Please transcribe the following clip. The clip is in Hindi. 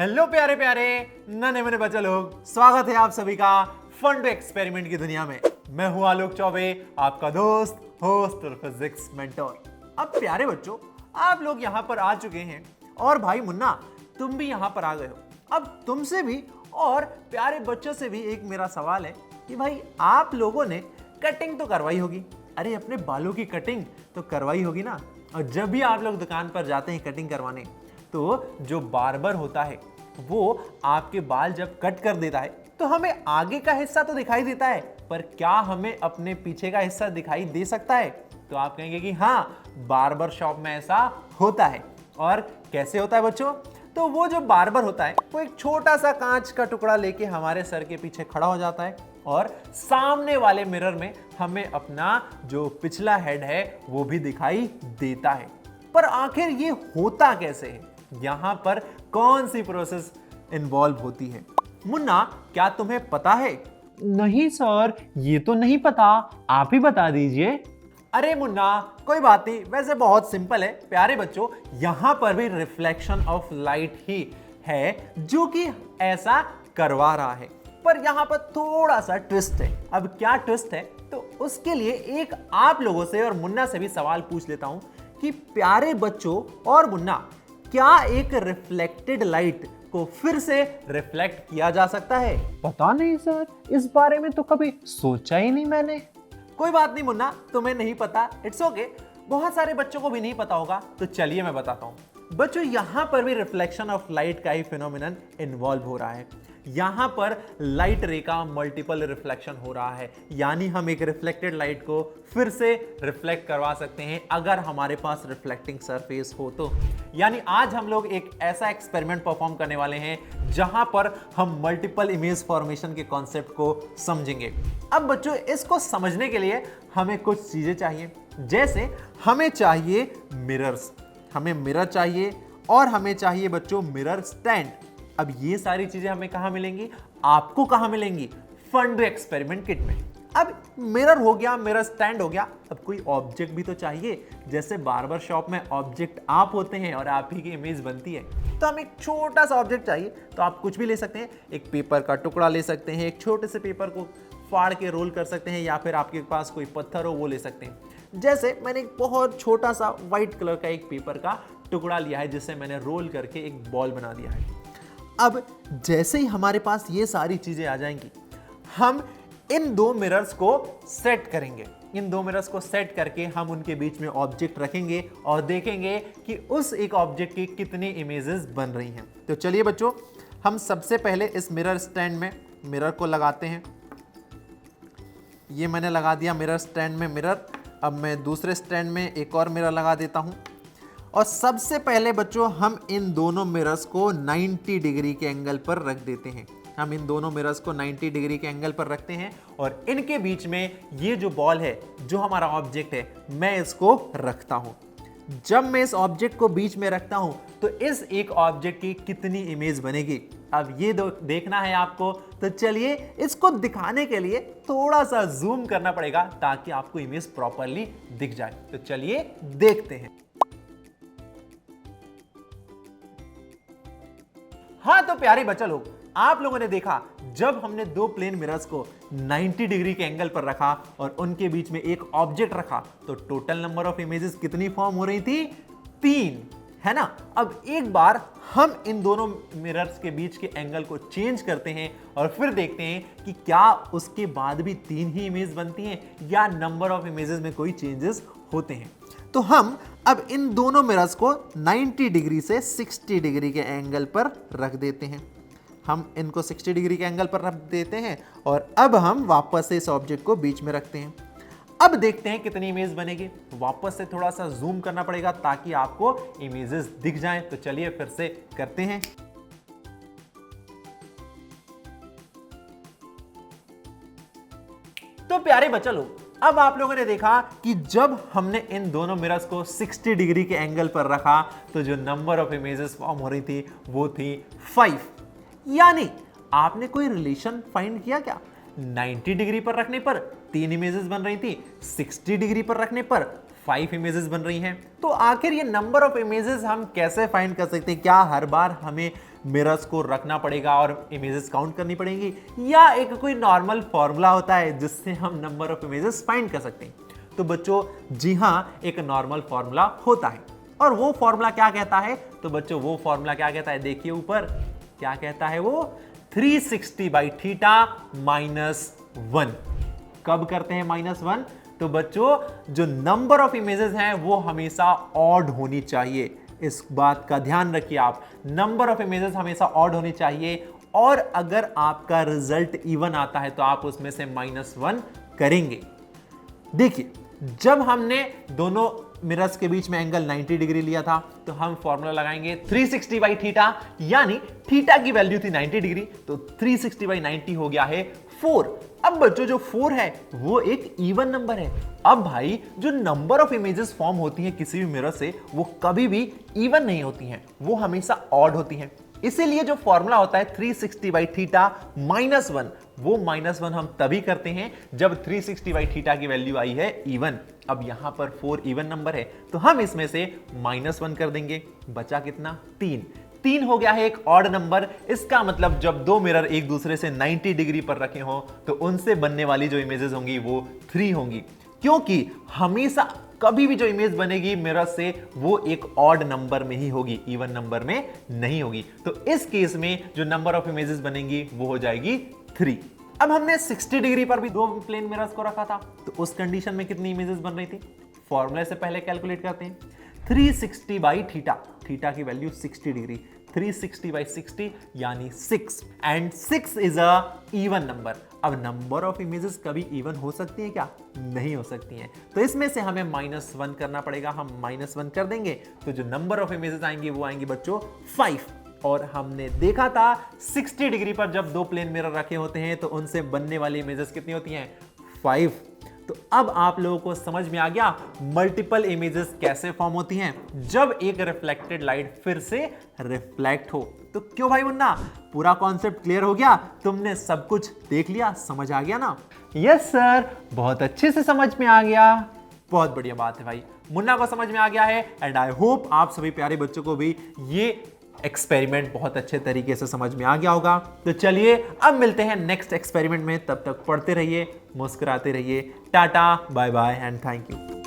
हेलो प्यारे प्यारे नन्हे मुन्ने बच्चे लोग, स्वागत है आप सभी का फन टू एक्सपेरिमेंट की दुनिया में। मैं हूं आलोक चौबे, आपका दोस्त, होस्ट और फिजिक्स मेंटोर। अब प्यारे बच्चों, आप लोग यहां पर आ चुके हैं और भाई मुन्ना तुम भी यहां पर आ गए हो। अब तुमसे भी और प्यारे बच्चों से भी एक मेरा सवाल है कि भाई आप लोगों ने कटिंग तो करवाई होगी, अरे अपने बालों की कटिंग तो करवाई होगी ना। और जब भी आप लोग दुकान पर जाते हैं कटिंग करवाने, तो जो बार्बर होता है वो आपके बाल जब कट कर देता है तो हमें आगे का हिस्सा तो दिखाई देता है, पर क्या हमें अपने पीछे का हिस्सा दिखाई दे सकता है? तो आप कहेंगे कि हाँ, बार्बर शॉप में ऐसा होता है। और कैसे होता है बच्चों? तो वो जो बार्बर होता है वो एक छोटा सा कांच का टुकड़ा लेके हमारे सर के पीछे खड़ा हो जाता है और सामने वाले मिरर में हमें अपना जो पिछला हेड है वो भी दिखाई देता है। पर आखिर ये होता कैसे है? यहां पर कौन सी प्रोसेस इन्वॉल्व होती है? मुन्ना, क्या तुम्हें पता है? नहीं सर, ये तो नहीं पता, आप ही बता दीजिए। अरे मुन्ना, कोई बात नहीं, वैसे बहुत सिंपल है। प्यारे बच्चों, यहां पर भी रिफ्लेक्शन ऑफ लाइट ही है जो कि ऐसा करवा रहा है, पर यहां पर थोड़ा सा ट्विस्ट है। अब क्या ट्विस्ट है, तो उसके लिए एक आप लोगों से और मुन्ना से भी सवाल पूछ लेता हूं कि प्यारे बच्चों और मुन्ना, क्या एक रिफ्लेक्टेड लाइट को फिर से रिफ्लेक्ट किया जा सकता है? पता नहीं सर, इस बारे में तो कभी सोचा ही नहीं मैंने। कोई बात नहीं मुन्ना, तुम्हें नहीं पता, इट्स ओके। बहुत सारे बच्चों को भी नहीं पता होगा, तो चलिए मैं बताता हूं। बच्चों, यहां पर भी रिफ्लेक्शन ऑफ लाइट का ही फिनोमिनन इन्वॉल्व हो रहा है। यहां पर लाइट रे का मल्टीपल रिफ्लेक्शन हो रहा है, यानी हम एक रिफ्लेक्टेड लाइट को फिर से रिफ्लेक्ट करवा सकते हैं अगर हमारे पास रिफ्लेक्टिंग सरफेस हो तो। यानी आज हम लोग एक ऐसा एक्सपेरिमेंट परफॉर्म करने वाले हैं जहां पर हम मल्टीपल इमेज फॉर्मेशन के कॉन्सेप्ट को समझेंगे। अब बच्चों, इसको समझने के लिए हमें कुछ चीजें चाहिए, जैसे हमें चाहिए मिरर्स, हमें मिरर चाहिए और हमें चाहिए बच्चों मिरर स्टैंड। अब ये सारी चीजें हमें कहां मिलेंगी? आपको कहां मिलेंगी? फन टू एक्सपेरिमेंट किट में। अब मिरर हो गया, मिरर स्टैंड हो गया, अब कोई ऑब्जेक्ट भी तो चाहिए। जैसे बार्बर शॉप में ऑब्जेक्ट आप होते हैं और आप ही की इमेज बनती है, तो हमें एक छोटा सा ऑब्जेक्ट चाहिए। तो आप कुछ भी ले सकते हैं, एक पेपर का टुकड़ा ले सकते हैं, एक छोटे से पेपर को फाड़ के रोल कर सकते हैं, या फिर आपके पास कोई पत्थर हो वो ले सकते हैं। जैसे मैंने एक बहुत छोटा सा व्हाइट कलर का एक पेपर का टुकड़ा लिया है, जिसे मैंने रोल करके एक बॉल बना दिया है। अब जैसे ही हमारे पास ये सारी चीजें आ जाएंगी, हम इन दो मिरर्स को सेट करेंगे। इन दो मिरर्स को सेट करके हम उनके बीच में ऑब्जेक्ट रखेंगे और देखेंगे कि उस एक ऑब्जेक्ट की कितनी इमेजेस बन रही हैं। तो चलिए बच्चों, हम सबसे पहले इस मिरर स्टैंड में मिरर को लगाते हैं। ये मैंने लगा दिया मिरर स्टैंड में मिरर। अब मैं दूसरे स्टैंड में एक और मिरर लगा देता हूं। और सबसे पहले बच्चों, हम इन दोनों मिरर्स को 90 डिग्री के एंगल पर रख देते हैं। हम इन दोनों मिरर्स को 90 डिग्री के एंगल पर रखते हैं और इनके बीच में ये जो बॉल है, जो हमारा ऑब्जेक्ट है, मैं इसको रखता हूं। जब मैं इस ऑब्जेक्ट को बीच में रखता हूं तो इस एक ऑब्जेक्ट की कितनी इमेज बनेगी, अब ये देखना है आपको। तो चलिए, इसको दिखाने के लिए थोड़ा सा जूम करना पड़ेगा ताकि आपको इमेज प्रॉपरली दिख जाए। तो चलिए देखते हैं। हाँ तो प्यारे बच्चा लोग, आप लोगों ने देखा, जब हमने दो प्लेन मिरर्स को 90 डिग्री के एंगल पर रखा और उनके बीच में एक ऑब्जेक्ट रखा, तो टोटल नंबर ऑफ इमेजेस कितनी फॉर्म हो रही थी? 3, है ना। अब एक बार हम इन दोनों मिरर्स के बीच के एंगल को चेंज करते हैं और फिर देखते हैं कि क्या उसके बाद भी 3 ही इमेज बनती हैं या नंबर ऑफ इमेजेस में कोई चेंजेस होते हैं। तो हम अब इन दोनों मिरर्स को 90 डिग्री से 60 डिग्री के एंगल पर रख देते हैं। हम इनको 60 डिग्री के एंगल पर रख देते हैं और अब हम वापस से इस ऑब्जेक्ट को बीच में रखते हैं। अब देखते हैं कितनी इमेज बनेगी। वापस से थोड़ा सा जूम करना पड़ेगा ताकि आपको इमेजेस दिख जाएं। तो चलिए फिर से करते हैं। तो प्यारे बच्चा लोग, अब आप लोगों ने देखा कि जब हमने इन दोनों मिरर्स को 60 डिग्री के एंगल पर रखा तो जो नंबर ऑफ इमेजेस फॉर्म हो रही थी वो थी 5। यानी आपने कोई रिलेशन फाइंड किया क्या? 90 डिग्री पर रखने पर 3 इमेजेस बन रही थी, 60 डिग्री पर रखने पर 5 इमेजेस बन रही हैं। तो आखिर ये नंबर ऑफ इमेजेस हम कैसे फाइंड कर सकते हैं? क्या हर बार हमें मिरर्स को रखना पड़ेगा और इमेजेस काउंट करनी पड़ेंगी, या एक कोई नॉर्मल फॉर्मूला होता है जिससे हम नंबर ऑफ इमेजेस फाइंड कर सकते हैं? तो बच्चों जी हां, एक नॉर्मल फॉर्मूला होता है। और वो फॉर्मूला क्या कहता है? तो बच्चों वो फॉर्मूला क्या कहता है? देखिए ऊपर क्या कहता है वो, 360 बाई थीटा -1। कब करते हैं -1? तो बच्चों जो नंबर ऑफ इमेजेस हैं वो हमेशा ऑड होनी चाहिए। इस बात का ध्यान रखिए आप, नंबर ऑफ इमेजेस हमेशा ऑड होनी चाहिए, और अगर आपका रिजल्ट इवन आता है तो आप उसमें से -1 करेंगे। देखिए, जब हमने दोनों मिरर्स के बीच में एंगल 90 डिग्री लिया था तो हम फॉर्मूला लगाएंगे 360 बाई थीटा, यानी थीटा की वैल्यू थी 90 डिग्री, तो 360 बाई 90 हो गया है 4। अब बच्चों जो 4 है वो एक इवन नंबर है। अब भाई जो नंबर ऑफ इमेजेस फॉर्म होती हैं किसी भी मिरर से वो कभी भी इवन नहीं होती हैं, वो हमेशा ऑड होती हैं। इसीलिए जो फॉर्मूला होता है 360 बाई थीटा -1, वो -1 हम तभी करते हैं जब 360 बाई थीटा की वैल्यू आई है इवन। अब यहां पर 4 इवन नंबर है तो हम इसमें से -1 कर देंगे। बचा कितना? 3 हो गया है एक ऑड नंबर। इसका मतलब जब दो मिरर एक दूसरे से 90 डिग्री पर रखे हों तो उनसे बनने वाली जो इमेजेस होंगी वो 3 होंगी, क्योंकि हमेशा कभी भी जो इमेज बनेगी मिरर से वो एक ऑड नंबर में ही होगी, इवन नंबर में नहीं होगी। तो इस केस में जो नंबर ऑफ इमेजेस बनेंगी वो हो जाएगी 3। अब हमने 60 डिग्री पर भी दो प्लेन मिरर्स को रखा था, तो उस कंडीशन में कितनी इमेजेस बन रही थी? फॉर्मूले से पहले कैलकुलेट करते हैं। 360 बाई थीटा, थीटा की वैल्यू 60 डिग्री, 360 बाई 60 यानी 6, and 6 is a even number. अब नंबर ऑफ इमेजेस कभी इवन हो सकती हैं क्या? नहीं हो सकती हैं, तो इसमें से हमें -1 करना पड़ेगा। हम -1 कर देंगे तो जो नंबर ऑफ इमेजेस आएंगी वो आएंगी बच्चों 5। और हमने देखा था 60 डिग्री पर जब दो प्लेन मिरर रखे होते हैं तो उनसे बनने वाली इमेजेस कितनी होती हैं? 5। तो अब आप लोगों को समझ में आ गया मल्टीपल इमेजेस कैसे फॉर्म होती हैं जब एक रिफ्लेक्टेड लाइट फिर से रिफ्लेक्ट हो। तो क्यों भाई मुन्ना, पूरा कॉन्सेप्ट क्लियर हो गया? तुमने सब कुछ देख लिया, समझ आ गया ना? यस सर, बहुत अच्छे से समझ में आ गया। बहुत बढ़िया बात है भाई, मुन्ना को समझ में आ गया है, एंड आई होप आप सभी प्यारे बच्चों को भी ये एक्सपेरिमेंट बहुत अच्छे तरीके से समझ में आ गया होगा। तो चलिए अब मिलते हैं नेक्स्ट एक्सपेरिमेंट में, तब तक पढ़ते रहिए, मुस्कुराते रहिए। Tata, bye bye and thank you.